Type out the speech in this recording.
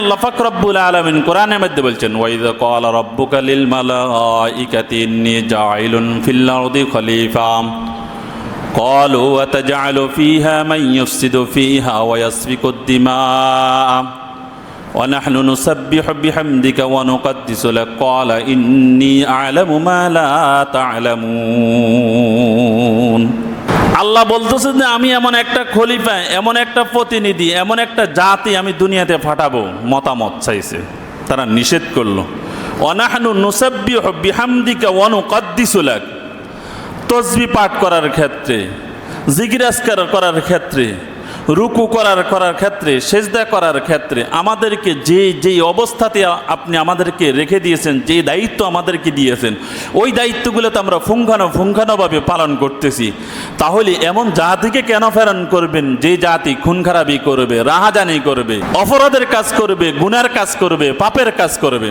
আল্লাহ পাক রব্বুল আলামিন কোরআনের মধ্যে বলছেন, ওয়াইযা ক্বালা রাব্বুকা লিল মালাইকাতি ইন্নী জাইলুন ফিল আরদি খলিফা ক্বালু আতাজআলু ফীহা মান ইউফসিদু ফীহা ওয়া ইয়াসফিকুদ দিমাআ ওয়া নাহনু নুসাব্বিহু বিহামদিকা ওয়া নুকদ্দিসু লাক ক্বালা ইন্নী আ'লামু মা লা তা'লামুন। আল্লাহ বলতেছে যে আমি এমন একটা খলিফা, এমন একটা প্রতিনিধি, এমন একটা জাতি আমি দুনিয়াতে পাঠাবো। মতামত চাইছে, তারা নিষেধ করলো। ওয়ানাহনু নুসাব্বিহু বিহামদিকা ওয়া নুকদ্দিসু লাক, তাসবিহ পাঠ করার ক্ষেত্রে, জিকির আজকার করার ক্ষেত্রে, রুকু করার ক্ষেত্রে, সেজদা করার ক্ষেত্রে আমাদেরকে যেই অবস্থাতে আপনি আমাদেরকে রেখে দিয়েছেন, যে দায়িত্ব আমাদেরকে দিয়েছেন, ওই দায়িত্বগুলো তো আমরা পুঙ্খানুপুঙ্খানুভাবে পালন করতেছি। তাহলে এমন জাতিকে কেন প্রেরণ করবেন যে জাতি খুন খারাপি করবে, রাহাজানি করবে, অপরাধের কাজ করবে, গুনার কাজ করবে, পাপের কাজ করবে?